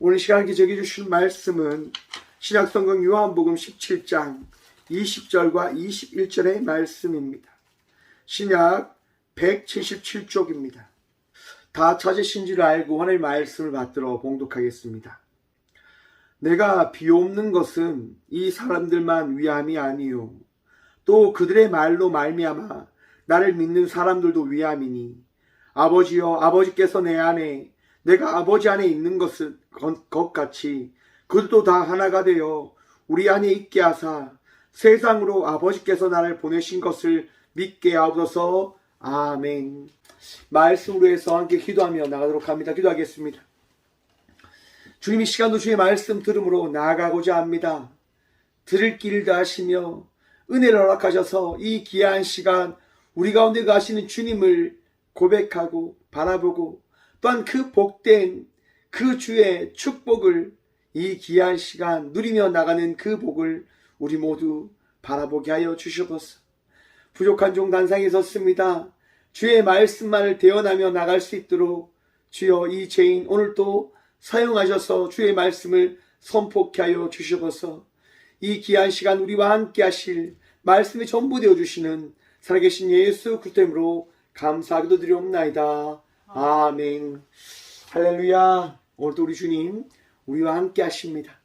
오늘 시간 기적해 주신 말씀은 신약성경 요한복음 17장 20절과 21절의 말씀입니다. 신약 177쪽입니다. 다 찾으신 줄 알고 하나님의 말씀을 받들어 봉독하겠습니다. 내가 비옵는 것은 이 사람들만 위함이 아니요 또 그들의 말로 말미암아 나를 믿는 사람들도 위함이니 아버지여 아버지께서 내 안에 내가 아버지 안에 있는 것 같이 그들도 다 하나가 되어 우리 안에 있게 하사 세상으로 아버지께서 나를 보내신 것을 믿게 하옵소서. 아멘. 말씀으로 해서 함께 기도하며 나가도록 합니다. 기도하겠습니다. 주님, 이 시간도 주의 말씀 들음으로 나아가고자 합니다. 들을 길을 다하시며 은혜를 허락하셔서 이 귀한 시간 우리 가운데 가시는 주님을 고백하고 바라보고 또한 그 복된 그 주의 축복을 이 귀한 시간 누리며 나가는 그 복을 우리 모두 바라보게 하여 주시옵소서. 부족한 종 단상에 섰습니다. 주의 말씀만을 대언하며 나갈 수 있도록 주여 이 죄인 오늘도 사용하셔서 주의 말씀을 선포케 하여 주시옵소서. 이 귀한 시간 우리와 함께 하실 말씀이 전부 되어주시는 살아계신 예수 그리스도 이름으로 감사하기도 드리옵나이다. 아멘. 할렐루야. 오늘도 우리 주님 우리와 함께 하십니다.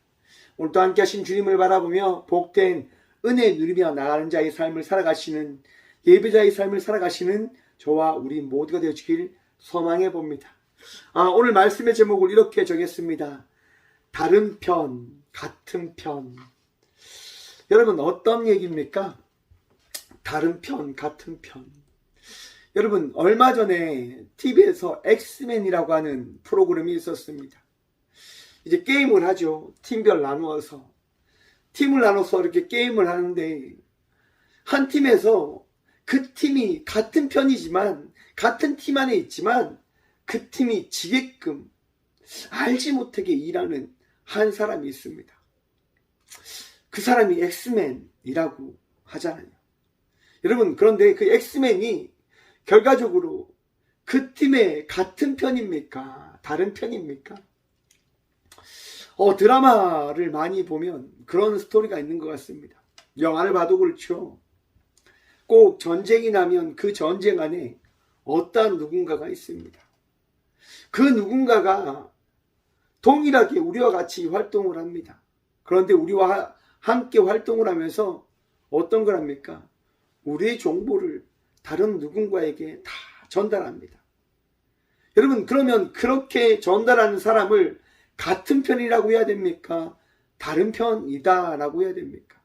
오늘도 함께 하신 주님을 바라보며 복된 은혜 누리며 나가는 자의 삶을 살아가시는 예배자의 삶을 살아가시는 저와 우리 모두가 되어지길 소망해 봅니다. 오늘 말씀의 제목을 이렇게 정했습니다. 다른 편, 같은 편. 여러분 어떤 얘기입니까? 다른 편, 같은 편. 여러분 얼마 전에 TV에서 엑스맨이라고 하는 프로그램이 있었습니다. 이제 게임을 하죠. 팀별 나누어서. 팀을 나눠서 이렇게 게임을 하는데 한 팀에서 그 팀이 같은 편이지만 같은 팀 안에 있지만 그 팀이 지게끔 알지 못하게 일하는 한 사람이 있습니다. 그 사람이 엑스맨이라고 하잖아요. 여러분 그런데 그 엑스맨이 결과적으로 그 팀의 같은 편입니까? 다른 편입니까? 드라마를 많이 보면 그런 스토리가 있는 것 같습니다. 영화를 봐도 그렇죠. 꼭 전쟁이 나면 그 전쟁 안에 어떠한 누군가가 있습니다. 그 누군가가 동일하게 우리와 같이 활동을 합니다. 그런데 우리와 함께 활동을 하면서 어떤 걸 합니까? 우리의 정보를 다른 누군가에게 다 전달합니다. 여러분 그러면 그렇게 전달하는 사람을 같은 편이라고 해야 됩니까? 다른 편이다 라고 해야 됩니까?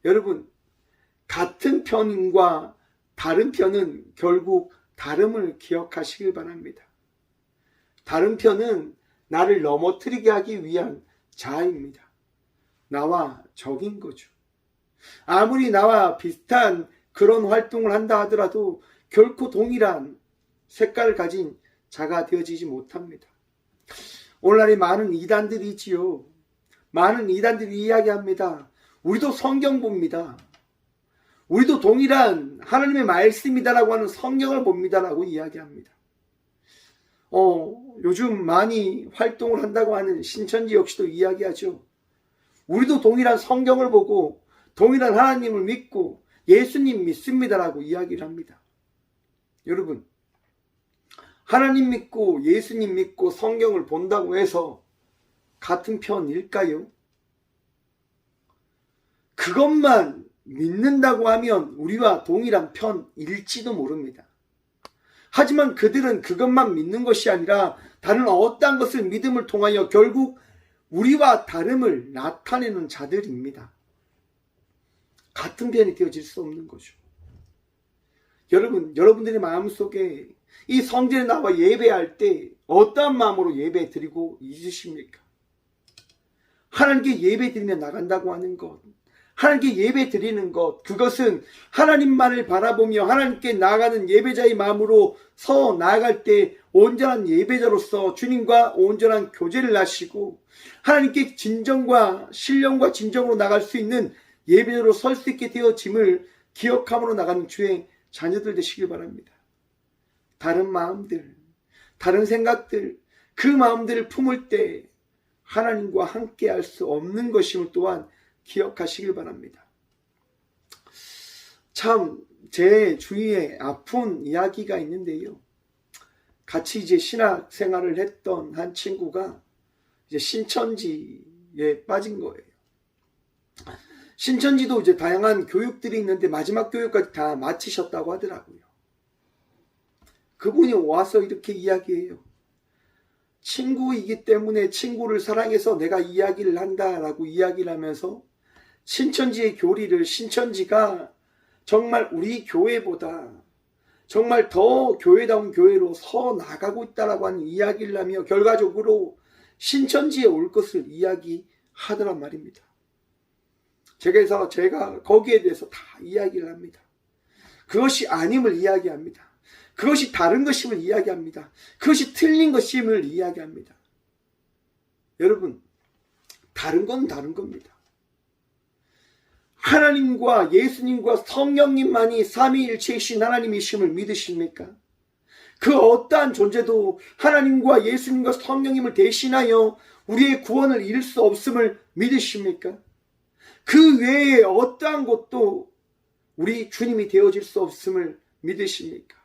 여러분 같은 편과 다른 편은 결국 다름을 기억하시길 바랍니다. 다른 편은 나를 넘어뜨리게 하기 위한 자아입니다. 나와 적인 거죠. 아무리 나와 비슷한 그런 활동을 한다 하더라도 결코 동일한 색깔을 가진 자가 되어지지 못합니다. 오늘날에 많은 이단들이 있지요. 많은 이단들이 이야기합니다. 우리도 성경 봅니다. 우리도 동일한 하나님의 말씀이다라고 하는 성경을 봅니다라고 이야기합니다. 요즘 많이 활동을 한다고 하는 신천지 역시도 이야기하죠. 우리도 동일한 성경을 보고 동일한 하나님을 믿고 예수님 믿습니다라고 이야기를 합니다. 여러분 하나님 믿고 예수님 믿고 성경을 본다고 해서 같은 편일까요? 그것만 믿는다고 하면 우리와 동일한 편일지도 모릅니다. 하지만 그들은 그것만 믿는 것이 아니라 다른 어떠한 것을 믿음을 통하여 결국 우리와 다름을 나타내는 자들입니다. 같은 편이 되어질 수 없는 거죠. 여러분들의 마음속에 이 성전에 나와 예배할 때 어떠한 마음으로 예배 드리고 있으십니까? 하나님께 예배 드리며 나간다고 하는 것, 하나님께 예배 드리는 것, 그것은 하나님만을 바라보며 하나님께 나아가는 예배자의 마음으로 서 나아갈 때 온전한 예배자로서 주님과 온전한 교제를 하시고 하나님께 진정과 신령과 진정으로 나갈 수 있는 예배자로 설 수 있게 되어짐을 기억함으로 나가는 주의 자녀들 되시길 바랍니다. 다른 마음들, 다른 생각들, 그 마음들을 품을 때 하나님과 함께 할 수 없는 것임을 또한 기억하시길 바랍니다. 참 제 주위에 아픈 이야기가 있는데요. 같이 이제 신학 생활을 했던 한 친구가 이제 신천지에 빠진 거예요. 신천지도 이제 다양한 교육들이 있는데 마지막 교육까지 다 마치셨다고 하더라고요. 그분이 와서 이렇게 이야기해요. 친구이기 때문에 친구를 사랑해서 내가 이야기를 한다라고 이야기를 하면서 신천지의 교리를 신천지가 정말 우리 교회보다 정말 더 교회다운 교회로 서 나가고 있다라고 하는 이야기를 하며 결과적으로 신천지에 올 것을 이야기하더란 말입니다. 그래서 제가 거기에 대해서 다 이야기를 합니다. 그것이 아님을 이야기합니다. 그것이 다른 것임을 이야기합니다. 그것이 틀린 것임을 이야기합니다. 여러분, 다른 건 다른 겁니다. 하나님과 예수님과 성령님만이 삼위일체이신 하나님이심을 믿으십니까? 그 어떠한 존재도 하나님과 예수님과 성령님을 대신하여 우리의 구원을 이룰 수 없음을 믿으십니까? 그 외에 어떠한 것도 우리 주님이 되어질 수 없음을 믿으십니까?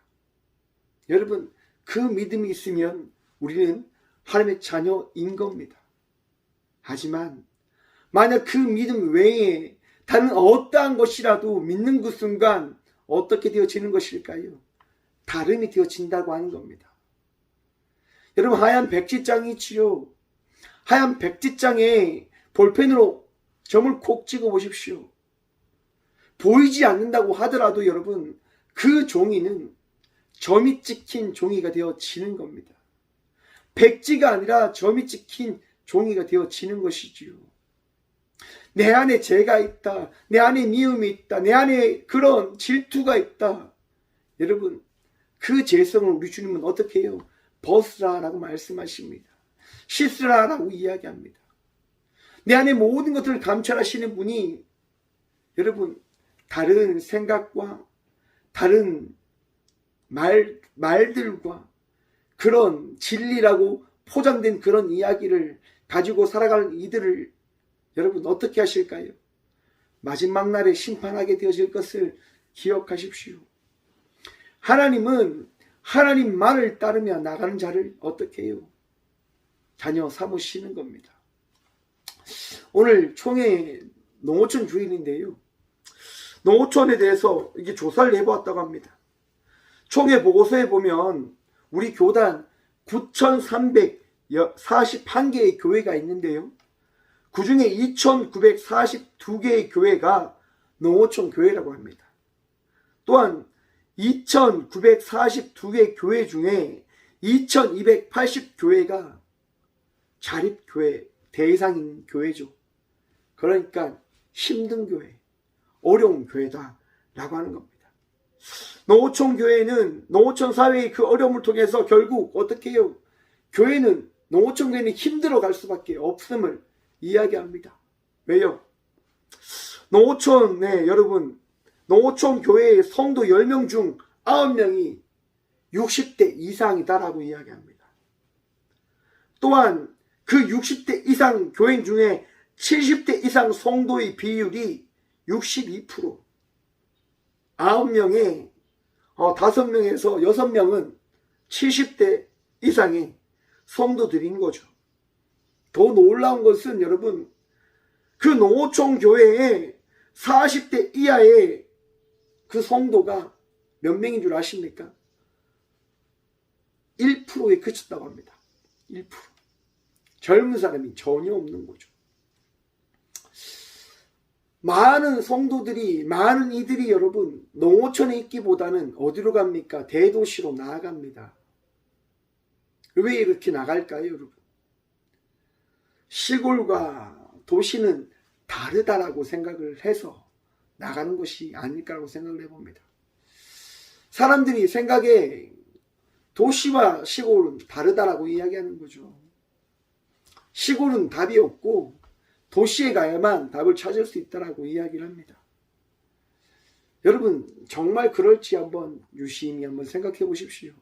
여러분, 그 믿음이 있으면 우리는 하나님의 자녀인 겁니다. 하지만 만약 그 믿음 외에 다른 어떠한 것이라도 믿는 그 순간 어떻게 되어지는 것일까요? 다름이 되어진다고 하는 겁니다. 여러분, 하얀 백지장이 있지요. 하얀 백지장에 볼펜으로 점을 콕 찍어 보십시오. 보이지 않는다고 하더라도 여러분, 그 종이는 점이 찍힌 종이가 되어지는 겁니다. 백지가 아니라 점이 찍힌 종이가 되어지는 것이지요. 내 안에 죄가 있다. 내 안에 미움이 있다. 내 안에 그런 질투가 있다. 여러분, 그 죄성을 우리 주님은 어떻게 해요? 벗으라라고 말씀하십니다. 씻으라라고 이야기합니다. 내 안에 모든 것들을 감찰하시는 분이 여러분, 다른 생각과 다른 말들과 그런 진리라고 포장된 그런 이야기를 가지고 살아가는 이들을 여러분 어떻게 하실까요? 마지막 날에 심판하게 되어질 것을 기억하십시오. 하나님은 하나님 말을 따르며 나가는 자를 어떻게 해요? 자녀 삼으시는 겁니다. 오늘 총회 농어촌 주일인데요. 농어촌에 대해서 이게 조사를 해보았다고 합니다. 총회 보고서에 보면 우리 교단 9,341개의 교회가 있는데요. 그 중에 2,942개의 교회가 농어촌 교회라고 합니다. 또한 2,942개 교회 중에 2,280교회가 자립교회, 대상인 교회죠. 그러니까 힘든 교회, 어려운 교회다라고 하는 겁니다. 농어촌 교회는 농어촌 사회의 그 어려움을 통해서 결국 어떻게 해요? 농어촌 교회는 힘들어 갈 수밖에 없음을 이야기합니다. 왜요? 여러분, 농어촌 교회의 성도 10명 중 9명이 60대 이상이다라고 이야기합니다. 또한 그 60대 이상 교인 중에 70대 이상 성도의 비율이 62%. 9명에 5명에서 6명은 70대 이상의 성도들인 거죠. 더 놀라운 것은 여러분, 그 농어촌 교회에 40대 이하의 그 성도가 몇 명인 줄 아십니까? 1%에 그쳤다고 합니다. 1%. 젊은 사람이 전혀 없는 거죠. 많은 성도들이, 많은 이들이 여러분 농어촌에 있기보다는 어디로 갑니까? 대도시로 나아갑니다. 왜 이렇게 나갈까요, 여러분? 시골과 도시는 다르다라고 생각을 해서 나가는 것이 아닐까라고 생각을 해봅니다. 사람들이 생각에 도시와 시골은 다르다라고 이야기하는 거죠. 시골은 답이 없고 도시에 가야만 답을 찾을 수 있다라고 이야기를 합니다. 여러분, 정말 그럴지 한번 유심히 한번 생각해 보십시오.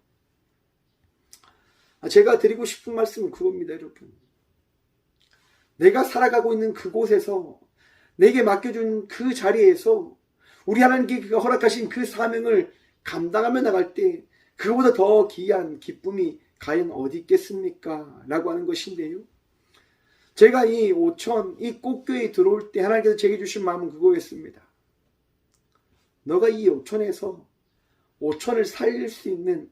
제가 드리고 싶은 말씀은 그겁니다, 여러분. 내가 살아가고 있는 그곳에서, 내게 맡겨준 그 자리에서 우리 하나님께 허락하신 그 사명을 감당하며 나갈 때 그보다 더 귀한 기쁨이 과연 어디 있겠습니까? 라고 하는 것인데요. 제가 이 오천, 이 꽃교회에 들어올 때 하나님께서 제게 주신 마음은 그거였습니다. 너가 이 오천에서 오천을 살릴 수 있는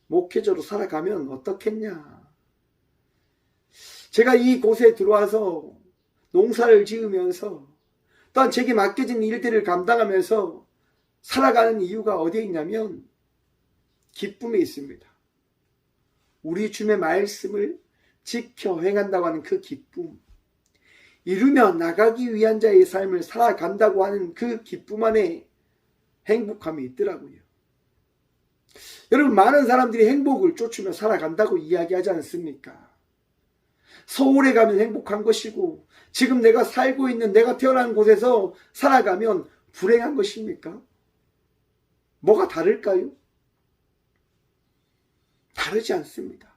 목회자로 살아가면 어떻겠냐. 제가 이곳에 들어와서 농사를 지으면서 또한 제게 맡겨진 일들을 감당하면서 살아가는 이유가 어디에 있냐면 기쁨에 있습니다. 우리 주님의 말씀을 지켜 행한다고 하는 그 기쁨, 이루며 나가기 위한 자의 삶을 살아간다고 하는 그 기쁨 안에 행복함이 있더라고요. 여러분, 많은 사람들이 행복을 쫓으며 살아간다고 이야기하지 않습니까? 서울에 가면 행복한 것이고 지금 내가 살고 있는, 내가 태어난 곳에서 살아가면 불행한 것입니까? 뭐가 다를까요? 다르지 않습니다.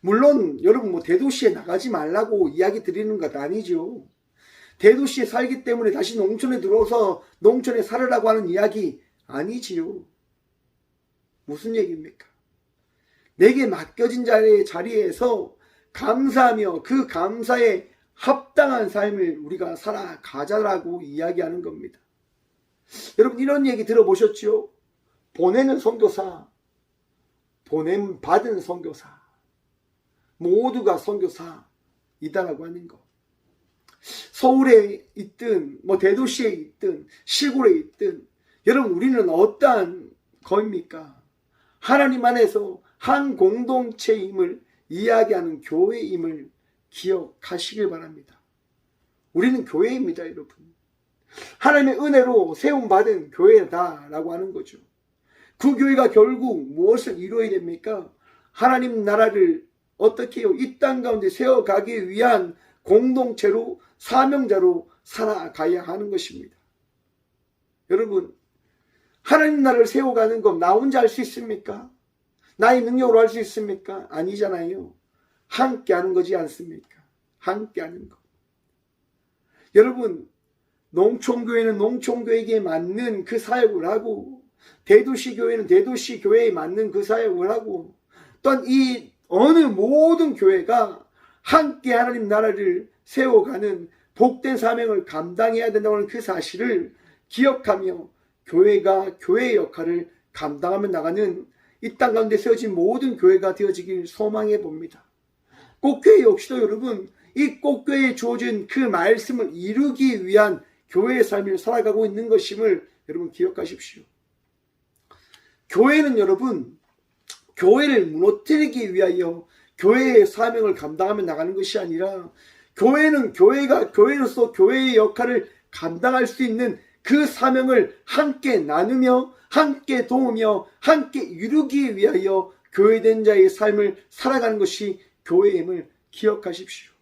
물론 여러분 대도시에 나가지 말라고 이야기 드리는 것 아니죠. 대도시에 살기 때문에 다시 농촌에 들어와서 농촌에 살으라고 하는 이야기 아니지요. 무슨 얘기입니까? 내게 맡겨진 자리에서 감사하며 그 감사에 합당한 삶을 우리가 살아가자라고 이야기하는 겁니다. 여러분, 이런 얘기 들어보셨죠? 보내는 선교사, 보냄 받은 선교사, 모두가 선교사이다라고 하는 거. 서울에 있든 대도시에 있든 시골에 있든 여러분, 우리는 어떠한 거입니까? 하나님 안에서 한 공동체임을 이야기하는 교회임을 기억하시길 바랍니다. 우리는 교회입니다, 여러분. 하나님의 은혜로 세움받은 교회다라고 하는 거죠. 그 교회가 결국 무엇을 이루어야 됩니까? 하나님 나라를 어떻게 해요? 이 땅 가운데 세워가기 위한 공동체로, 사명자로 살아가야 하는 것입니다. 여러분, 하나님 나라를 세워가는 것 나 혼자 할 수 있습니까? 나의 능력으로 할 수 있습니까? 아니잖아요. 함께 하는 거지 않습니까? 함께 하는 것. 여러분, 농촌교회는 농촌교회에게 맞는 그 사역을 하고, 대도시교회는 대도시교회에 맞는 그 사역을 하고, 또한 이 어느 모든 교회가 함께 하나님 나라를 세워가는 복된 사명을 감당해야 된다고 하는 그 사실을 기억하며 교회가 교회의 역할을 감당하며 나가는 이 땅 가운데 세워진 모든 교회가 되어지길 소망해 봅니다. 꽃교회 역시도 여러분, 이 꽃교회에 주어진 그 말씀을 이루기 위한 교회의 삶을 살아가고 있는 것임을 여러분 기억하십시오. 교회는 여러분, 교회를 무너뜨리기 위하여 교회의 사명을 감당하며 나가는 것이 아니라, 교회는 교회가 교회로서 교회의 역할을 감당할 수 있는 그 사명을 함께 나누며 함께 도우며 함께 이루기 위하여 교회된 자의 삶을 살아가는 것이 교회임을 기억하십시오.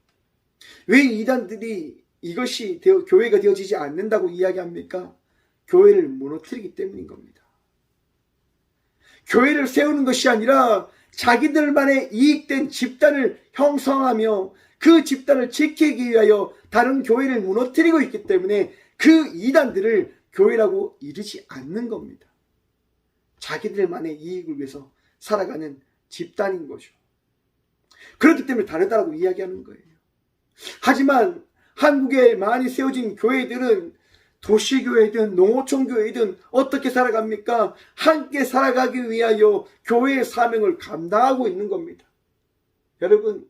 왜 이단들이 이것이 교회가 되어지지 않는다고 이야기합니까? 교회를 무너뜨리기 때문인 겁니다. 교회를 세우는 것이 아니라 자기들만의 이익된 집단을 형성하며 그 집단을 지키기 위하여 다른 교회를 무너뜨리고 있기 때문에 그 이단들을 교회라고 이르지 않는 겁니다. 자기들만의 이익을 위해서 살아가는 집단인 거죠. 그렇기 때문에 다르다라고 이야기하는 거예요. 하지만 한국에 많이 세워진 교회들은 도시교회든 농어촌교회든 어떻게 살아갑니까? 함께 살아가기 위하여 교회의 사명을 감당하고 있는 겁니다. 여러분,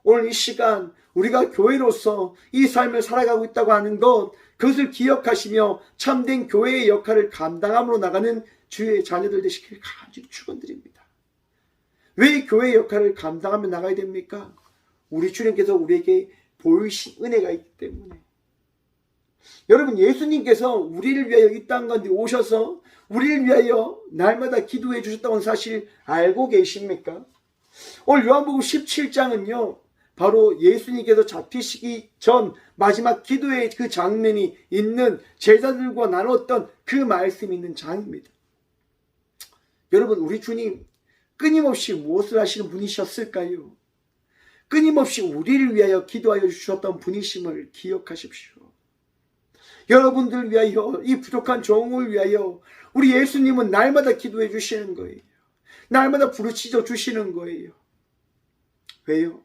오늘 이 시간 우리가 교회로서 이 삶을 살아가고 있다고 하는 것, 그것을 기억하시며 참된 교회의 역할을 감당함으로 나가는 주의 자녀들 되시길 간절히 축원드립니다. 왜 교회의 역할을 감당하며 나가야 됩니까? 우리 주님께서 우리에게 보이신 은혜가 있기 때문에. 여러분, 예수님께서 우리를 위하여 이 땅 가운데 오셔서 우리를 위하여 날마다 기도해 주셨다는 사실 알고 계십니까? 오늘 요한복음 17장은요 바로 예수님께서 잡히시기 전 마지막 기도의 그 장면이 있는, 제자들과 나눴던 그 말씀이 있는 장입니다. 여러분, 우리 주님 끊임없이 무엇을 하시는 분이셨을까요? 끊임없이 우리를 위하여 기도하여 주셨던 분이심을 기억하십시오. 여러분들을 위하여, 이 부족한 종을 위하여 우리 예수님은 날마다 기도해 주시는 거예요. 날마다 부르짖어 주시는 거예요. 왜요?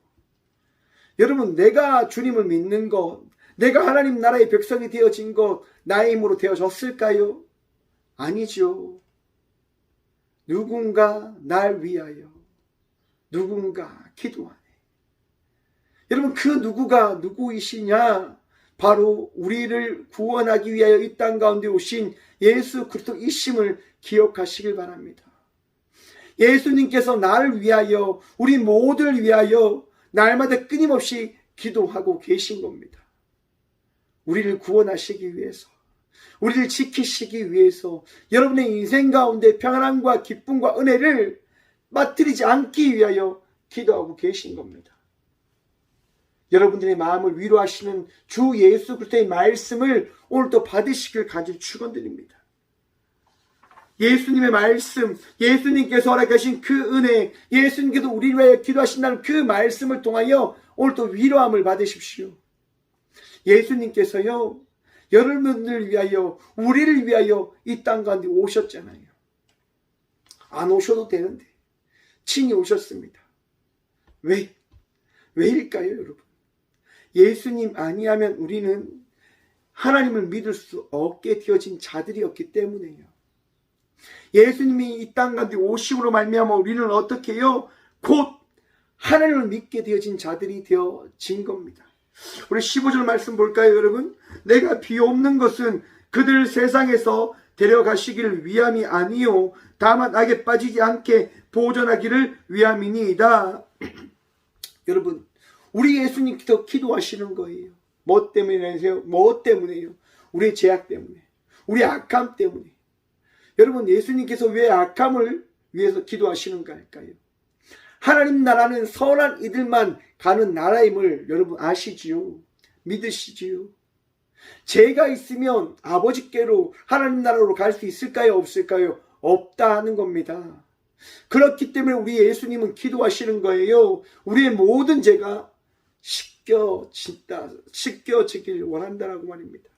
여러분, 내가 주님을 믿는 것, 내가 하나님 나라의 백성이 되어진 것 나의 힘으로 되어졌을까요? 아니죠. 누군가 날 위하여 누군가 기도하네. 여러분, 그 누구가 누구이시냐? 바로 우리를 구원하기 위하여 이 땅 가운데 오신 예수 그리스도이심을 기억하시길 바랍니다. 예수님께서 나를 위하여, 우리 모두를 위하여 날마다 끊임없이 기도하고 계신 겁니다. 우리를 구원하시기 위해서, 우리를 지키시기 위해서, 여러분의 인생 가운데 평안함과 기쁨과 은혜를 빠뜨리지 않기 위하여 기도하고 계신 겁니다. 여러분들의 마음을 위로하시는 주 예수 그리스도의 말씀을 오늘도 받으시길 간절히 축원드립니다. 예수님의 말씀, 예수님께서 허락하신 그 은혜, 예수님께서 우리를 위하여 기도하신다는 그 말씀을 통하여 오늘도 위로함을 받으십시오. 예수님께서요, 여러분들을 위하여, 우리를 위하여 이 땅 가운데 오셨잖아요. 안 오셔도 되는데 친히 오셨습니다. 왜일까요, 여러분? 예수님 아니하면 우리는 하나님을 믿을 수 없게 되어진 자들이었기 때문에요. 예수님이 이 땅 가운데 오심으로 말미암아 우리는 어떻게 해요? 곧 하나님을 믿게 되어진 자들이 되어진 겁니다. 우리 15절 말씀 볼까요, 여러분? 내가 비옵는 것은 그들 세상에서 데려가시기를 위함이 아니요 다만 악에 빠지지 않게 보존하기를 위함이니이다. 여러분, 우리 예수님께서 기도하시는 거예요. 뭐 때문에요? 뭐 때문에요? 우리의 죄악 때문에, 우리 악함 때문에. 여러분, 예수님께서 왜 악함을 위해서 기도하시는가 할까요? 하나님 나라는 선한 이들만 가는 나라임을 여러분 아시지요? 믿으시지요? 죄가 있으면 아버지께로 하나님 나라로 갈 수 있을까요? 없을까요? 없다 하는 겁니다. 그렇기 때문에 우리 예수님은 기도하시는 거예요. 우리의 모든 죄가 씻겨지길 원한다라고 말입니다.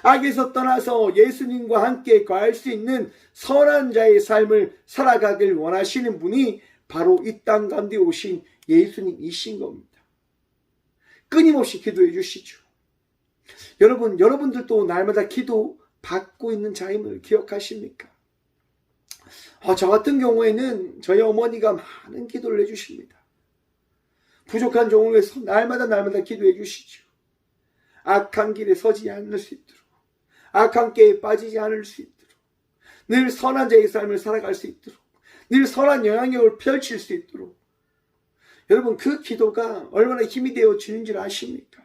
악에서 떠나서 예수님과 함께 거할 수 있는 선한 자의 삶을 살아가길 원하시는 분이 바로 이 땅 가운데 오신 예수님이신 겁니다. 끊임없이 기도해 주시죠. 여러분, 여러분들도 날마다 기도 받고 있는 자임을 기억하십니까? 저 같은 경우에는 저희 어머니가 많은 기도를 해주십니다. 부족한 종을 위해서 날마다 기도해 주시죠. 악한 길에 서지 않을 수 있도록, 악한 길에 빠지지 않을 수 있도록, 늘 선한 자의 삶을 살아갈 수 있도록, 늘 선한 영향력을 펼칠 수 있도록. 여러분, 그 기도가 얼마나 힘이 되어지는 줄 아십니까?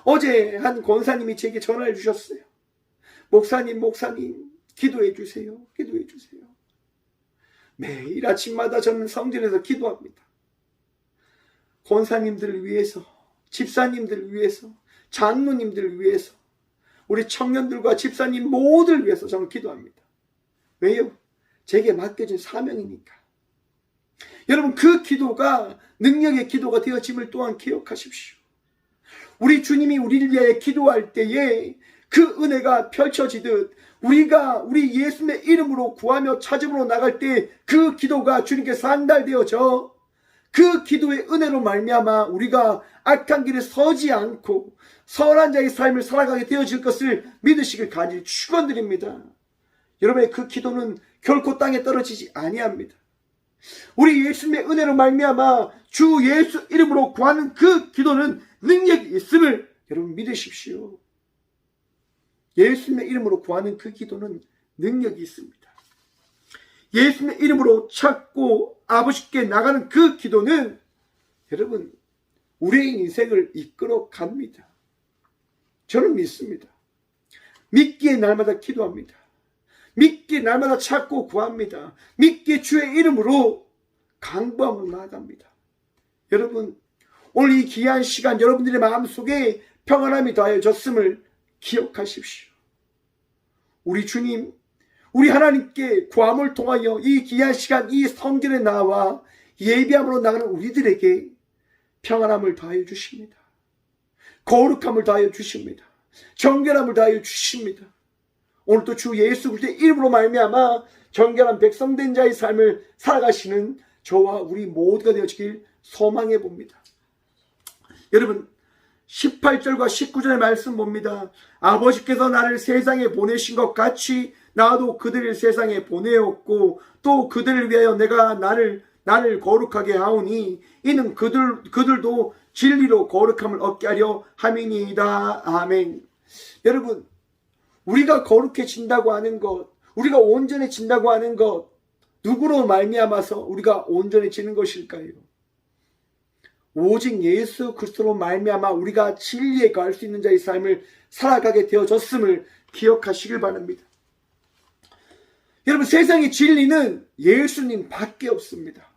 어제 한 권사님이 제게 전화를 주셨어요. 목사님 기도해 주세요. 기도해 주세요. 매일 아침마다 저는 성전에서 기도합니다. 권사님들을 위해서, 집사님들을 위해서, 장로님들을 위해서, 우리 청년들과 집사님 모두를 위해서 저는 기도합니다. 왜요? 제게 맡겨진 사명이니까. 여러분, 그 기도가 능력의 기도가 되어짐을 또한 기억하십시오. 우리 주님이 우리를 위해 기도할 때에 그 은혜가 펼쳐지듯 우리 예수님의 이름으로 구하며 찾음으로 나갈 때 그 기도가 주님께 산달되어져 그 기도의 은혜로 말미암아 우리가 악한 길에 서지 않고 선한 자의 삶을 살아가게 되어질 것을 믿으시길 간절히 축원드립니다. 여러분의 그 기도는 결코 땅에 떨어지지 아니합니다. 우리 예수님의 은혜로 말미암아 주 예수 이름으로 구하는 그 기도는 능력이 있음을 여러분 믿으십시오. 예수님의 이름으로 구하는 그 기도는 능력이 있습니다. 예수님의 이름으로 찾고 아버지께 나가는 그 기도는 여러분 우리의 인생을 이끌어 갑니다. 저는 믿습니다. 믿기에 날마다 기도합니다. 믿기에 날마다 찾고 구합니다. 믿기에 주의 이름으로 강구함으로 나아갑니다. 여러분, 오늘 이 귀한 시간 여러분들의 마음속에 평안함이 더하여졌음을 기억하십시오. 우리 주님, 우리 하나님께 구함을 통하여 이 귀한 시간 이 성전에 나와 예비함으로 나가는 우리들에게 평안함을 더하여 주십니다. 거룩함을 더하여 주십니다. 정결함을 더하여 주십니다. 오늘도 주 예수 그리스도의 이름으로 말미암아 정결한 백성된 자의 삶을 살아가시는 저와 우리 모두가 되어지길 소망해 봅니다. 여러분 18절과 19절의 말씀 봅니다. 아버지께서 나를 세상에 보내신 것 같이 나도 그들을 세상에 보내었고 또 그들을 위하여 내가 나를 거룩하게 하오니 이는 그들도 진리로 거룩함을 얻게 하려 함이니이다. 아멘. 여러분 우리가 거룩해진다고 하는 것, 우리가 온전해진다고 하는 것, 누구로 말미암아서 우리가 온전해지는 것일까요? 오직 예수 그리스도로 말미암아 우리가 진리에 거할 수 있는 자의 삶을 살아가게 되어졌음을 기억하시길 바랍니다. 여러분 세상의 진리는 예수님 밖에 없습니다.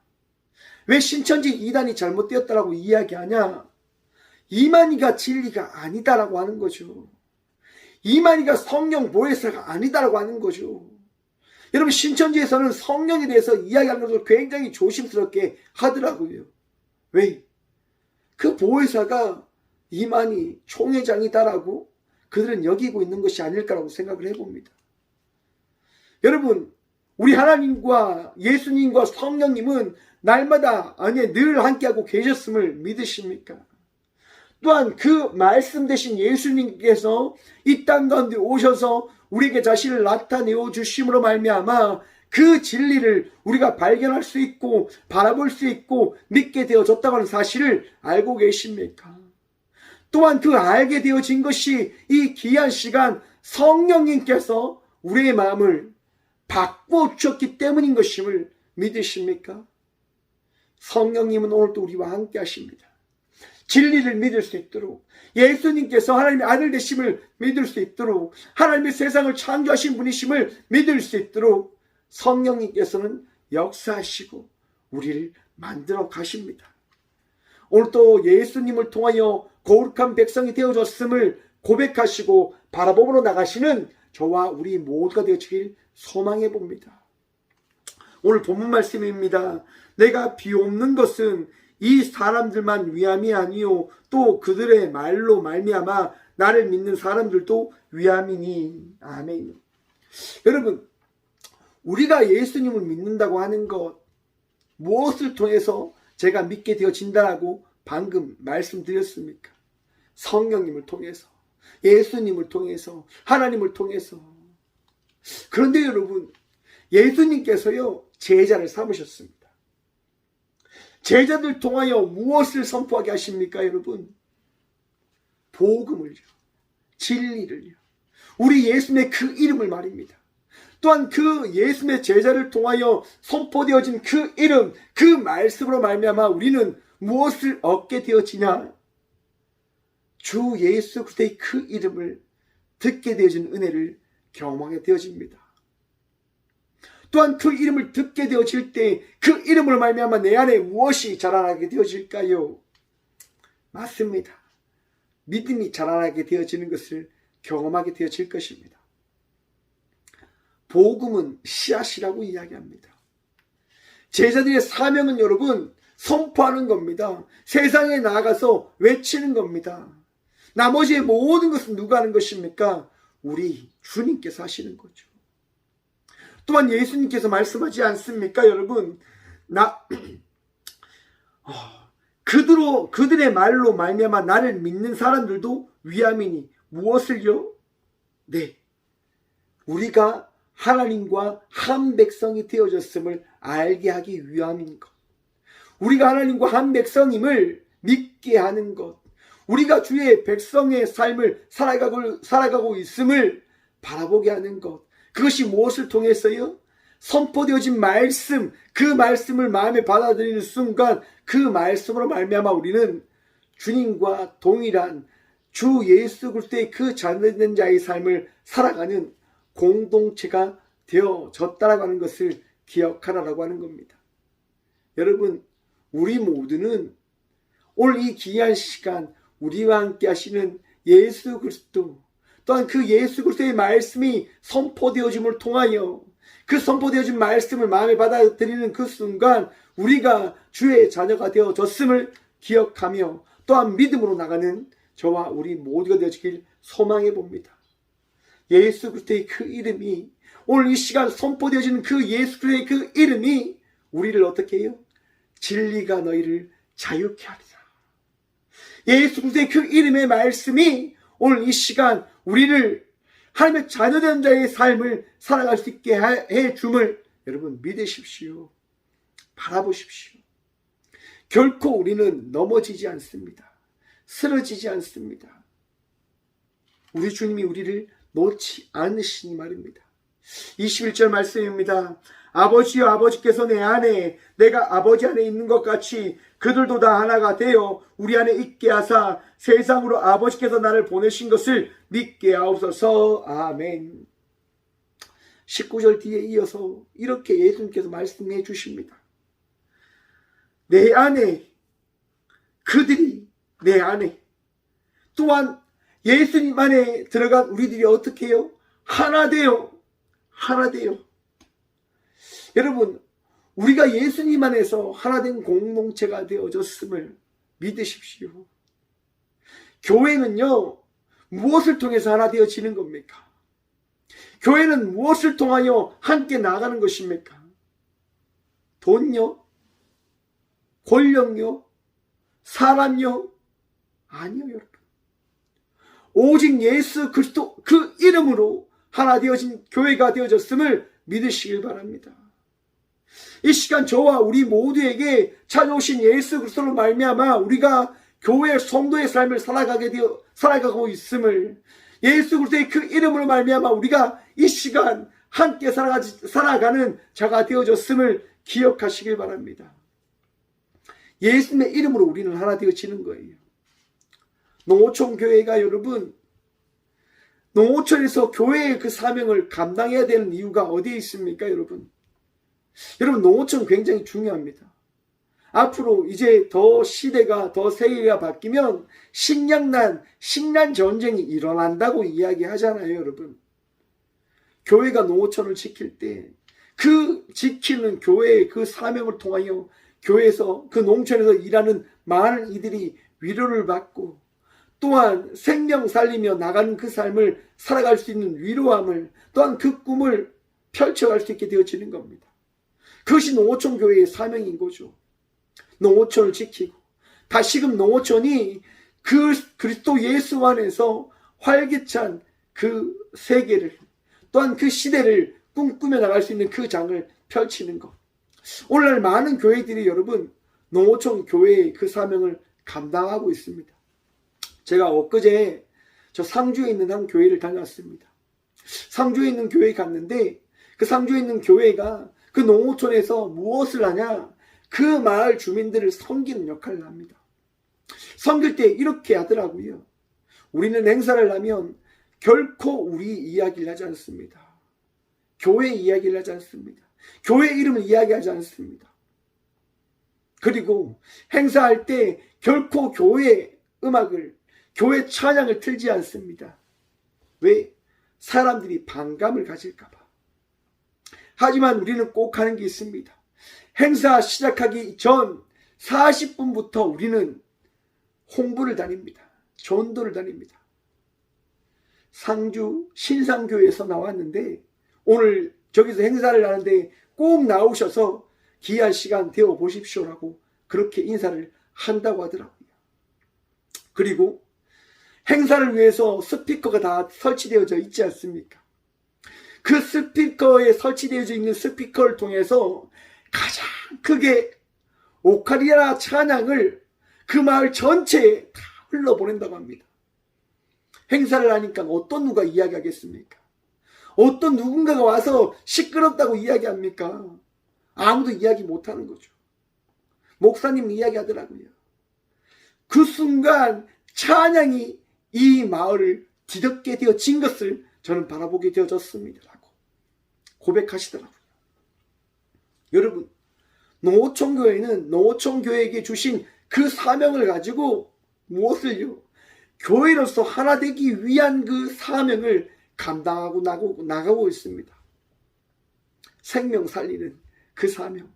왜 신천지 이단이 잘못되었다라고 이야기하냐? 이만희가 진리가 아니다라고 하는 거죠. 이만희가 성령 보혜사가 아니다라고 하는 거죠. 여러분 신천지에서는 성령에 대해서 이야기하는 것을 굉장히 조심스럽게 하더라고요. 왜? 그 보혜사가 이만희 총회장이다라고 그들은 여기고 있는 것이 아닐까라고 생각을 해봅니다. 여러분 우리 하나님과 예수님과 성령님은 날마다 늘 함께하고 계셨음을 믿으십니까? 또한 그 말씀 되신 예수님께서 이 땅 가운데 오셔서 우리에게 자신을 나타내어 주심으로 말미암아 그 진리를 우리가 발견할 수 있고 바라볼 수 있고 믿게 되어졌다고 하는 사실을 알고 계십니까? 또한 그 알게 되어진 것이 이 귀한 시간 성령님께서 우리의 마음을 바꾸어 주셨기 때문인 것임을 믿으십니까? 성령님은 오늘도 우리와 함께 하십니다. 진리를 믿을 수 있도록 예수님께서 하나님의 아들 되심을 믿을 수 있도록 하나님의 세상을 창조하신 분이심을 믿을 수 있도록 성령님께서는 역사하시고 우리를 만들어 가십니다. 오늘도 예수님을 통하여 거룩한 백성이 되어졌음을 고백하시고 바라보므로 나가시는 저와 우리 모두가 되어지길 소망해 봅니다. 오늘 본문 말씀입니다. 내가 비옵는 것은 이 사람들만 위함이 아니요 또 그들의 말로 말미암아 나를 믿는 사람들도 위함이니. 아멘. 여러분 우리가 예수님을 믿는다고 하는 것 무엇을 통해서 제가 믿게 되어진다라고 방금 말씀드렸습니까? 성령님을 통해서, 예수님을 통해서, 하나님을 통해서. 그런데 여러분 예수님께서요 제자를 삼으셨습니다. 제자들 통하여 무엇을 선포하게 하십니까 여러분? 복음을요, 진리를요, 우리 예수님의 그 이름을 말입니다. 또한 그 예수님의 제자를 통하여 선포되어진 그 이름, 그 말씀으로 말미암아 우리는 무엇을 얻게 되어지냐? 주 예수 그리스도의 그 이름을 듣게 되어진 은혜를 경험하게 되어집니다. 또한 그 이름을 듣게 되어질 때 그 이름으로 말미암아 내 안에 무엇이 자라나게 되어질까요? 맞습니다. 믿음이 자라나게 되어지는 것을 경험하게 되어질 것입니다. 복음은 씨앗이라고 이야기합니다. 제자들의 사명은 여러분 선포하는 겁니다. 세상에 나아가서 외치는 겁니다. 나머지의 모든 것은 누가 하는 것입니까? 우리 주님께서 하시는 거죠. 또한 예수님께서 말씀하지 않습니까 여러분? 그들의 말로 말미암아 나를 믿는 사람들도 위함이니. 무엇을요? 네, 우리가 하나님과 한 백성이 되어졌음을 알게 하기 위함인 것, 우리가 하나님과 한 백성임을 믿게 하는 것, 우리가 주의 백성의 삶을 살아가고 있음을 바라보게 하는 것, 그것이 무엇을 통해서요? 선포되어진 말씀, 그 말씀을 마음에 받아들이는 순간 그 말씀으로 말미암아 우리는 주님과 동일한 주 예수 그리스도의 그 자녀된 자의 삶을 살아가는 공동체가 되어졌다라고 하는 것을 기억하라고 하는 겁니다. 여러분 우리 모두는 오늘 이 귀한 시간 우리와 함께 하시는 예수 그리스도, 또한 그 예수 그리스도의 말씀이 선포되어짐을 통하여 그 선포되어진 말씀을 마음에 받아들이는 그 순간 우리가 주의 자녀가 되어졌음을 기억하며 또한 믿음으로 나가는 저와 우리 모두가 되어지길 소망해 봅니다. 예수 그리스도의 그 이름이 오늘 이 시간 선포되어지는 그 예수 그리스도의 그 이름이 우리를 어떻게 해요? 진리가 너희를 자유케 하리라. 예수 그리스도의 그 이름의 말씀이 오늘 이 시간 우리를 하나님의 자녀된 자의 삶을 살아갈 수 있게 해 줌을 여러분 믿으십시오. 바라보십시오. 결코 우리는 넘어지지 않습니다. 쓰러지지 않습니다. 우리 주님이 우리를 놓지 않으시니 말입니다. 21절 말씀입니다. 아버지여 아버지께서 내 안에 내가 아버지 안에 있는 것 같이 그들도 다 하나가 되어 우리 안에 있게 하사 세상으로 아버지께서 나를 보내신 것을 믿게 하옵소서. 아멘. 19절 뒤에 이어서 이렇게 예수님께서 말씀해 주십니다. 내 안에 그들이 내 안에 또한 예수님 안에 들어간 우리들이 어떻게 해요? 하나 되어 여러분 우리가 예수님 안에서 하나된 공동체가 되어졌음을 믿으십시오. 교회는요 무엇을 통해서 하나 되어지는 겁니까? 교회는 무엇을 통하여 함께 나가는 것입니까? 돈요? 권력요? 사람요? 아니요 여러분. 오직 예수 그리스도 그 이름으로 하나 되어진 교회가 되어졌음을 믿으시길 바랍니다. 이 시간 저와 우리 모두에게 찾아오신 예수 그리스도로 말미암아 우리가 교회 성도의 삶을 살아가고 있음을 예수 그리스도의 그 이름으로 말미암아 우리가 이 시간 함께 살아가는 자가 되어졌음을 기억하시길 바랍니다. 예수님의 이름으로 우리는 하나 되어지는 거예요. 농어촌 교회가 여러분 농어촌에서 교회의 그 사명을 감당해야 되는 이유가 어디에 있습니까 여러분? 여러분 농어촌 굉장히 중요합니다. 앞으로 이제 더 시대가 더 세계가 바뀌면 식량 전쟁이 일어난다고 이야기하잖아요 여러분. 교회가 농어촌을 지킬 때 그 지키는 교회의 그 사명을 통하여 교회에서 그 농촌에서 일하는 많은 이들이 위로를 받고 또한 생명 살리며 나가는 그 삶을 살아갈 수 있는 위로함을 또한 그 꿈을 펼쳐갈 수 있게 되어지는 겁니다. 그것이 농어촌 교회의 사명인 거죠. 농어촌을 지키고 다시금 농어촌이 그 그리스도 예수 안에서 활기찬 그 세계를 또한 그 시대를 꿈꾸며 나갈 수 있는 그 장을 펼치는 것. 오늘날 많은 교회들이 여러분 농어촌 교회의 그 사명을 감당하고 있습니다. 제가 엊그제 저 상주에 있는 한 교회를 다녀왔습니다. 상주에 있는 교회에 갔는데 그 상주에 있는 교회가 그 농어촌에서 무엇을 하냐? 그 마을 주민들을 섬기는 역할을 합니다. 섬길 때 이렇게 하더라고요. 우리는 행사를 하면 결코 우리 이야기를 하지 않습니다. 교회 이야기를 하지 않습니다. 교회 이름을 이야기하지 않습니다. 그리고 행사할 때 결코 교회 음악을 교회 찬양을 틀지 않습니다. 왜? 사람들이 반감을 가질까 봐. 하지만 우리는 꼭 하는 게 있습니다. 행사 시작하기 전 40분부터 우리는 홍보를 다닙니다. 전도를 다닙니다. 상주 신상교회에서 나왔는데 오늘 저기서 행사를 하는데 꼭 나오셔서 귀한 시간 되어 보십시오라고 그렇게 인사를 한다고 하더라고요. 그리고 행사를 위해서 스피커가 다 설치되어져 있지 않습니까? 그 스피커에 설치되어져 있는 스피커를 통해서 가장 크게 오카리나 찬양을 그 마을 전체에 다 흘러보낸다고 합니다. 행사를 하니까 어떤 누가 이야기하겠습니까? 어떤 누군가가 와서 시끄럽다고 이야기합니까? 아무도 이야기 못하는 거죠. 목사님 이야기하더라고요. 그 순간 찬양이 이 마을을 뒤덮게 되어진 것을 저는 바라보게 되어졌습니다. 라고 고백하시더라고요. 여러분, 농어촌교회는 농어촌교회에게 주신 그 사명을 가지고 무엇을요? 교회로서 하나 되기 위한 그 사명을 감당하고 나가고 있습니다. 생명 살리는 그 사명.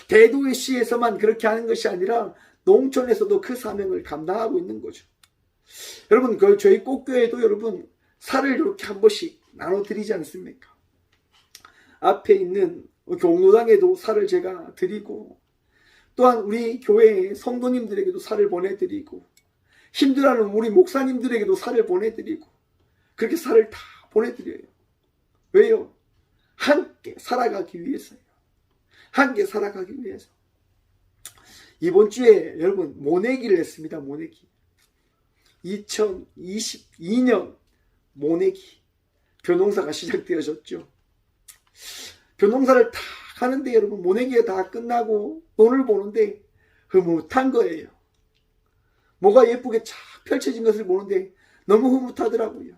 대도의 시에서만 그렇게 하는 것이 아니라 농촌에서도 그 사명을 감당하고 있는 거죠. 여러분, 저희 꽃교회도 여러분 살을 이렇게 한 번씩 나눠드리지 않습니까? 앞에 있는 경로당에도 살을 제가 드리고, 또한 우리 교회 성도님들에게도 살을 보내드리고, 힘들어하는 우리 목사님들에게도 살을 보내드리고, 그렇게 살을 다 보내드려요. 왜요? 함께 살아가기 위해서요. 함께 살아가기 위해서. 이번 주에 여러분 모내기를 했습니다. 모내기. 2022년 모내기. 벼농사가 시작되어졌죠. 벼농사를 다 하는데 여러분 모내기가 다 끝나고 돈을 보는데 흐뭇한 거예요. 뭐가 예쁘게 쫙 펼쳐진 것을 보는데 너무 흐뭇하더라고요.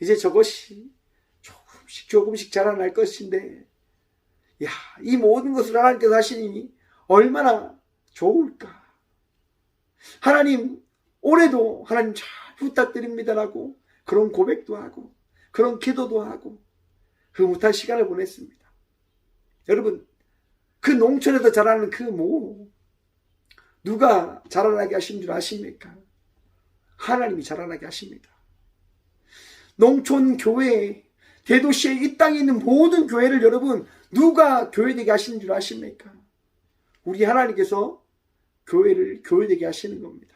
이제 저것이 조금씩 자라날 것인데, 야, 이 모든 것을 하나님께서 하시니 얼마나 좋을까. 하나님, 올해도 하나님 잘 부탁드립니다라고 그런 고백도 하고 그런 기도도 하고 흐뭇한 시간을 보냈습니다. 여러분, 그 농촌에서 자라는 그 누가 자라나게 하신 줄 아십니까? 하나님이 자라나게 하십니다. 농촌 교회, 대도시의 이 땅에 있는 모든 교회를 여러분 누가 교회되게 하시는 줄 아십니까? 우리 하나님께서 교회를 교회되게 하시는 겁니다.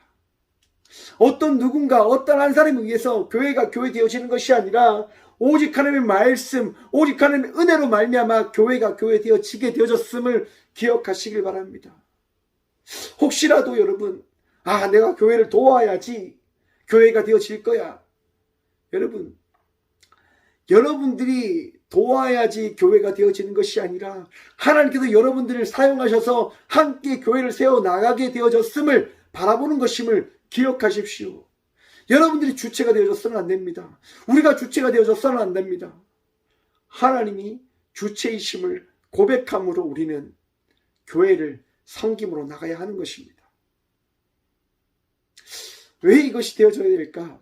어떤 누군가 어떤 한 사람에 의해서 교회가 교회되어지는 것이 아니라 오직 하나님의 말씀, 오직 하나님의 은혜로 말미암아 교회가 교회되어지게 되어졌음을 기억하시길 바랍니다. 혹시라도 여러분, 내가 교회를 도와야지 교회가 되어질 거야. 여러분들이 도와야지 교회가 되어지는 것이 아니라 하나님께서 여러분들을 사용하셔서 함께 교회를 세워나가게 되어졌음을 바라보는 것임을 기억하십시오. 여러분들이 주체가 되어져서는 안 됩니다. 우리가 주체가 되어져서는 안 됩니다. 하나님이 주체이심을 고백함으로 우리는 교회를 섬김으로 나가야 하는 것입니다. 왜 이것이 되어져야 될까?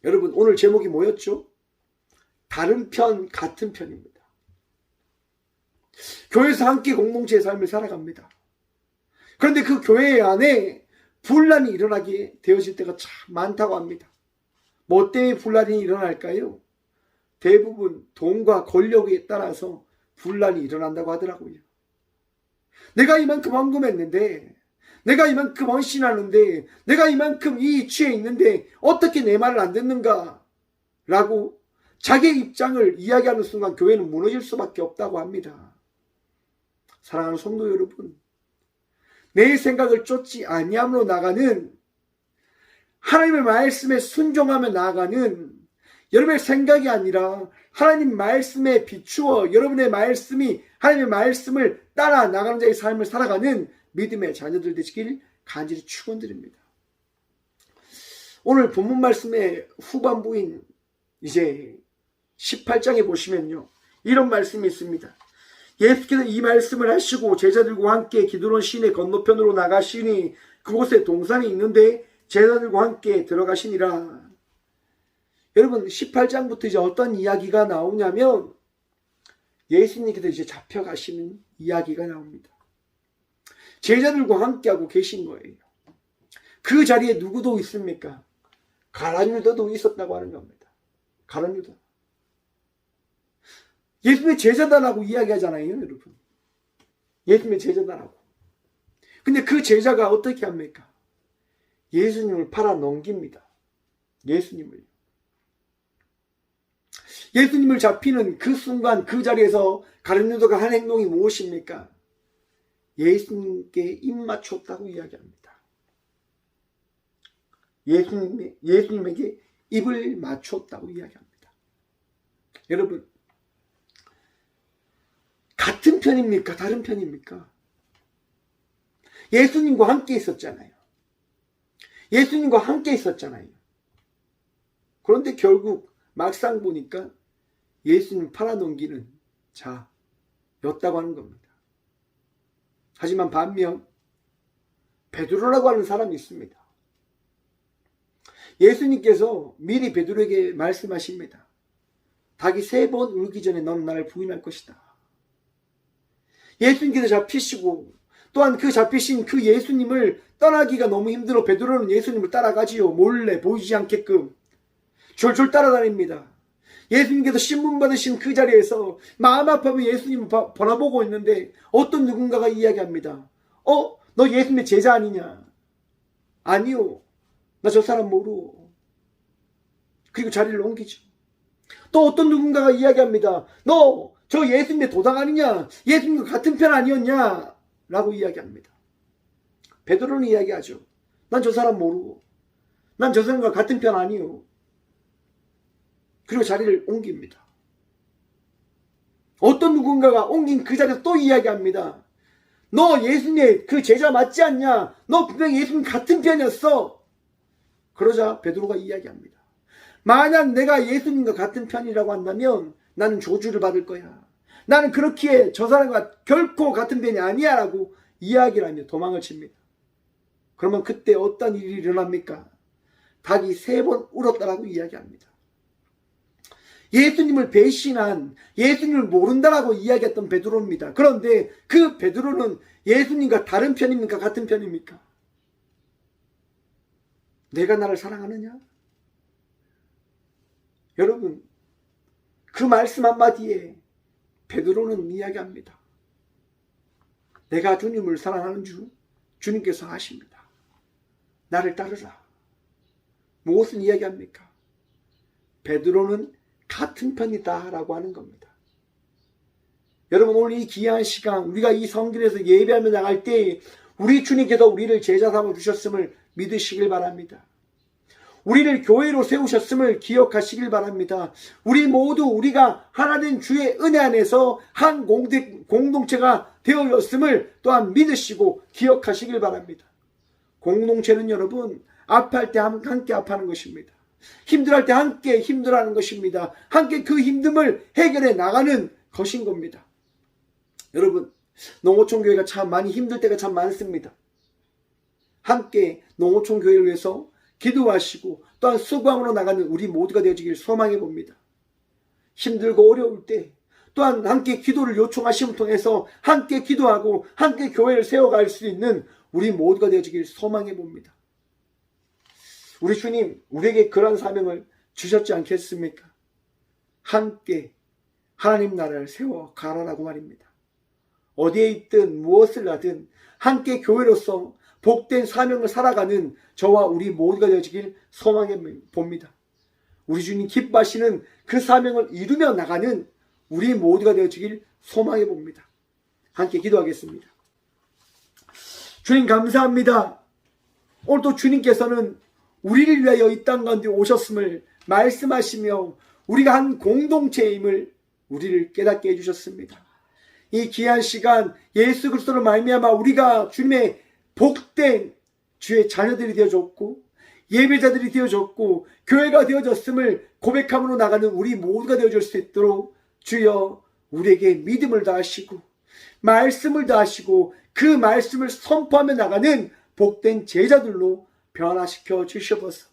여러분, 오늘 제목이 뭐였죠? 다른 편, 같은 편입니다. 교회에서 함께 공동체의 삶을 살아갑니다. 그런데 그 교회 안에 분란이 일어나게 되어질 때가 참 많다고 합니다. 뭐 때문에 분란이 일어날까요? 대부분 돈과 권력에 따라서 분란이 일어난다고 하더라고요. 내가 이만큼 헌금했는데, 내가 이만큼 헌신하는데, 내가 이만큼 이 위치에 있는데 어떻게 내 말을 안 듣는가? 라고 자기의 입장을 이야기하는 순간 교회는 무너질 수밖에 없다고 합니다. 사랑하는 성도 여러분, 내 생각을 쫓지 아니함으로 나가는, 하나님의 말씀에 순종하며 나아가는 여러분의 생각이 아니라 하나님 말씀에 비추어 여러분의 말씀이 하나님의 말씀을 따라 나가는 자의 삶을 살아가는 믿음의 자녀들 되시길 간절히 축원드립니다. 오늘 본문 말씀의 후반부인 이제 18장에 보시면요, 이런 말씀이 있습니다. 예수께서 이 말씀을 하시고 제자들과 함께 기드론 시내 건너편으로 나가시니 그곳에 동산이 있는데 제자들과 함께 들어가시니라. 여러분, 18장부터 이제 어떤 이야기가 나오냐면 예수님께서 이제 잡혀가시는 이야기가 나옵니다. 제자들과 함께하고 계신 거예요. 그 자리에 누구도 있습니까? 가룟 유다도 있었다고 하는 겁니다. 가룟 유다. 예수님의 제자다라고 이야기하잖아요, 여러분. 예수님의 제자다라고. 근데 그 제자가 어떻게 합니까? 예수님을 팔아 넘깁니다. 예수님을 잡히는 그 순간 그 자리에서 가룟 유다가 한 행동이 무엇입니까? 예수님께 입 맞췄다고 이야기합니다. 예수님에게 입을 맞췄다고 이야기합니다. 여러분, 같은 편입니까? 다른 편입니까? 예수님과 함께 있었잖아요. 그런데 결국 막상 보니까 예수님 팔아넘기는 자였다고 하는 겁니다. 하지만 반면 베드로라고 하는 사람이 있습니다. 예수님께서 미리 베드로에게 말씀하십니다. 닭이 3번 울기 전에 너는 나를 부인할 것이다. 예수님께서 잡히시고 또한 그 잡히신 그 예수님을 떠나기가 너무 힘들어 베드로는 예수님을 따라가지요. 몰래 보이지 않게끔 졸졸 따라다닙니다. 예수님께서 신문 받으신 그 자리에서 마음 아파하며 예수님을 바라보고 있는데 어떤 누군가가 이야기합니다. 너 예수님의 제자 아니냐? 아니요. 나 저 사람 모르. 그리고 자리를 옮기죠. 또 어떤 누군가가 이야기합니다. 너 저 예수님의 도당 아니냐? 예수님과 같은 편 아니었냐? 라고 이야기합니다. 베드로는 이야기하죠. 난 저 사람 모르고 난 저 사람과 같은 편 아니요. 그리고 자리를 옮깁니다. 어떤 누군가가 옮긴 그 자리에서 또 이야기합니다. 너 예수님의 그 제자 맞지 않냐? 너 분명히 예수님 같은 편이었어. 그러자 베드로가 이야기합니다. 만약 내가 예수님과 같은 편이라고 한다면 나는 저주를 받을 거야. 나는 그렇기에 저 사람과 결코 같은 편이 아니야 라고 이야기를 하며 도망을 칩니다. 그러면 그때 어떤 일이 일어납니까? 닭이 3번 울었다라고 이야기합니다. 예수님을 배신한, 예수님을 모른다라고 이야기했던 베드로입니다. 그런데 그 베드로는 예수님과 다른 편입니까? 같은 편입니까? 내가 나를 사랑하느냐? 여러분, 그 말씀 한마디에 베드로는 이야기합니다. 내가 주님을 사랑하는 줄 주님께서 아십니다. 나를 따르라. 무엇을 이야기합니까? 베드로는 같은 편이다 라고 하는 겁니다. 여러분, 오늘 이 귀한 시간 우리가 이 성길에서 예배하며 나갈 때 우리 주님께서 우리를 제자 삼아 주셨음을 믿으시길 바랍니다. 우리를 교회로 세우셨음을 기억하시길 바랍니다. 우리 모두 우리가 하나님 주의 은혜 안에서 한 공동체가 되어졌음을 또한 믿으시고 기억하시길 바랍니다. 공동체는 여러분 아파할 때 함께 아파하는 것입니다. 힘들어할 때 함께 힘들어하는 것입니다. 함께 그 힘듦을 해결해 나가는 것인 겁니다. 여러분, 농어촌 교회가 참 많이 힘들 때가 참 많습니다. 함께 농어촌 교회를 위해서 기도하시고 또한 수고함으로 나가는 우리 모두가 되어지길 소망해 봅니다. 힘들고 어려울 때 또한 함께 기도를 요청하심을 통해서 함께 기도하고 함께 교회를 세워갈 수 있는 우리 모두가 되어지길 소망해 봅니다. 우리 주님 우리에게 그런 사명을 주셨지 않겠습니까? 함께 하나님 나라를 세워 가라라고 말입니다. 어디에 있든 무엇을 하든 함께 교회로서 복된 사명을 살아가는 저와 우리 모두가 되어지길 소망해 봅니다. 우리 주님 기뻐하시는 그 사명을 이루며 나가는 우리 모두가 되어지길 소망해 봅니다. 함께 기도하겠습니다. 주님 감사합니다. 오늘도 주님께서는 우리를 위하여 이 땅 가운데 오셨음을 말씀하시며 우리가 한 공동체임을 우리를 깨닫게 해주셨습니다. 이 귀한 시간 예수 그리스도로 말미암아 우리가 주님의 복된 주의 자녀들이 되어졌고 예배자들이 되어졌고 교회가 되어졌음을 고백함으로 나가는 우리 모두가 되어질 수 있도록 주여 우리에게 믿음을 다하시고 말씀을 다하시고 그 말씀을 선포하며 나가는 복된 제자들로 변화시켜 주시옵소서.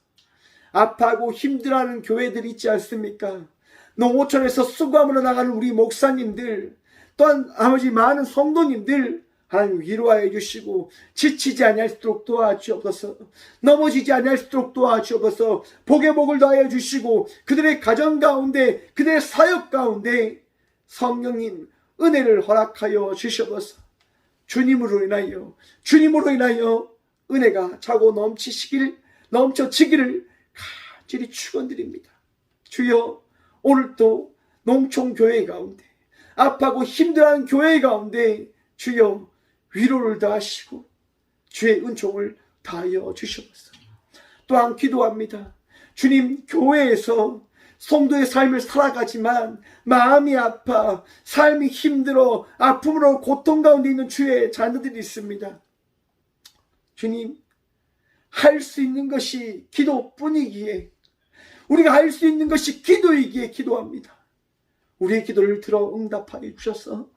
아파하고 힘들어하는 교회들이 있지 않습니까? 농어촌에서 수고함으로 나가는 우리 목사님들 또한 아버지 많은 성도님들 하나님 위로하여 주시고 지치지 아니할수록 도와주옵소서. 넘어지지 아니할수록 도와주옵소서. 복의 복을 더하여 주시고 그들의 가정 가운데 그들의 사역 가운데 성령님 은혜를 허락하여 주시옵소서. 주님으로 인하여 은혜가 차고 넘쳐지기를 간절히 축원드립니다. 주여 오늘도 농촌교회 가운데 아파하고 힘들어하는 교회 가운데 주여 위로를 다하시고 주의 은총을 다하여 주시옵소서. 또한 기도합니다. 주님 교회에서 성도의 삶을 살아가지만 마음이 아파 삶이 힘들어 아픔으로 고통 가운데 있는 주의 자녀들이 있습니다. 주님 할 수 있는 것이 기도뿐이기에 우리가 할 수 있는 것이 기도이기에 기도합니다. 우리의 기도를 들어 응답하여 주셔서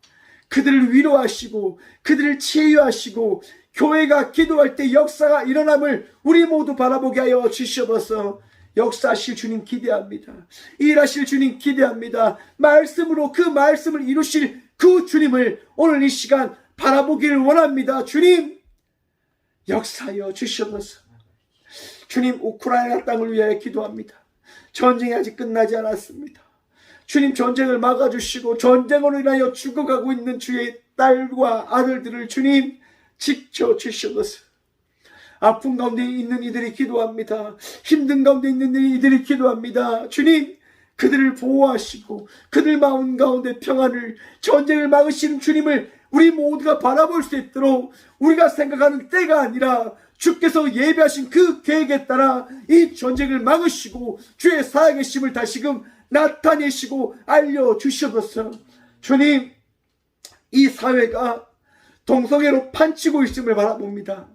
그들을 위로하시고 그들을 치유하시고 교회가 기도할 때 역사가 일어남을 우리 모두 바라보게 하여 주시옵소서. 역사하실 주님 기대합니다. 일하실 주님 기대합니다. 말씀으로 그 말씀을 이루실 그 주님을 오늘 이 시간 바라보기를 원합니다. 주님 역사하여 주시옵소서. 주님 우크라이나 땅을 위하여 기도합니다. 전쟁이 아직 끝나지 않았습니다. 주님 전쟁을 막아주시고 전쟁으로 인하여 죽어가고 있는 주의 딸과 아들들을 주님 지켜주시옵소서. 아픔 가운데 있는 이들이 기도합니다. 힘든 가운데 있는 이들이 기도합니다. 주님 그들을 보호하시고 그들 마음 가운데 평안을, 전쟁을 막으시는 주님을 우리 모두가 바라볼 수 있도록 우리가 생각하는 때가 아니라 주께서 예비하신 그 계획에 따라 이 전쟁을 막으시고 주의 살아계심을 다시금 나타내시고 알려주시옵소서. 주님 이 사회가 동성애로 판치고 있음을 바라봅니다.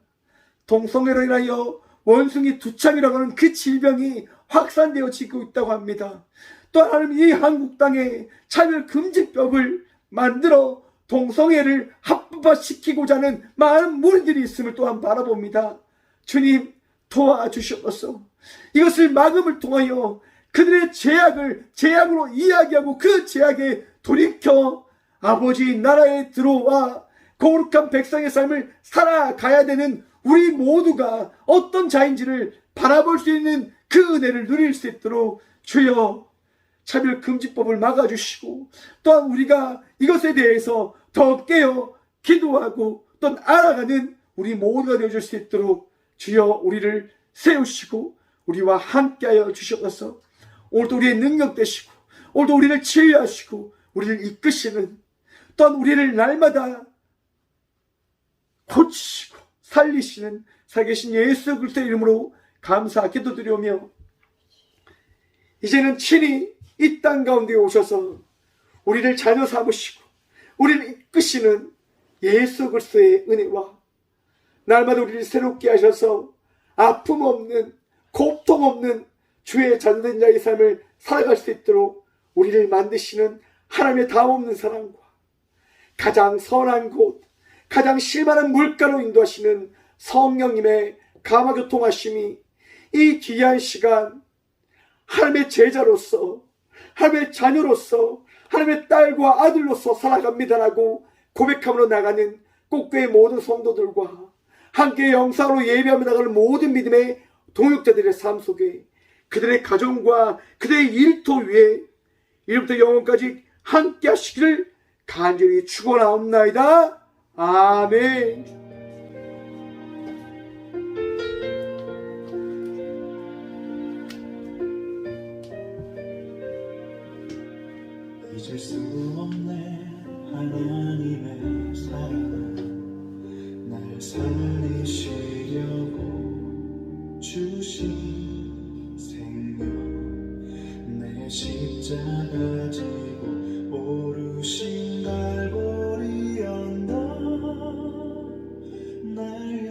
동성애로 인하여 원숭이 두창이라고 하는 그 질병이 확산되어지고 있다고 합니다. 또 하나님 이 한국 땅에 차별금지법을 만들어 동성애를 합법화시키고자 하는 많은 무리들이 있음을 또한 바라봅니다. 주님 도와주시옵소서. 이것을 막음을 통하여 그들의 죄악으로 이야기하고 그 죄악에 돌이켜 아버지 나라에 들어와 거룩한 백성의 삶을 살아가야 되는 우리 모두가 어떤 자인지를 바라볼 수 있는 그 은혜를 누릴 수 있도록 주여 차별금지법을 막아주시고 또한 우리가 이것에 대해서 더 깨어 기도하고 또 알아가는 우리 모두가 되어줄 수 있도록 주여 우리를 세우시고 우리와 함께하여 주셔서 오늘도 우리의 능력 되시고 오늘도 우리를 치유하시고 우리를 이끄시는 또한 우리를 날마다 고치시고 살리시는 살아계신 예수 그리스도의 이름으로 감사 기도드리오며 이제는 친히 이 땅 가운데 오셔서 우리를 자녀 삼으시고 우리를 이끄시는 예수 그리스도의 은혜와 날마다 우리를 새롭게 하셔서 아픔 없는 고통 없는 주의 자녀된 자의 삶을 살아갈 수 있도록 우리를 만드시는 하나님의 다없는 사랑과 가장 선한 곳 가장 실만한 물가로 인도하시는 성령님의 감화교통하심이 이 귀한 시간 하나님의 제자로서 하나님의 자녀로서 하나님의 딸과 아들로서 살아갑니다라고 고백함으로 나가는 꽃교회 모든 성도들과 함께 영상으로 예배하며 나가는 모든 믿음의 동역자들의 삶 속에 그들의 가정과 그들의 일터 위에 이름부터 영원까지 함께 하시기를 간절히 축원하옵나이다. 아멘. 잊을 수 없네 하나님의 사랑 날 살리시려고 주신 생명 내 십자가 지고 오르신 갈보리 언덕 날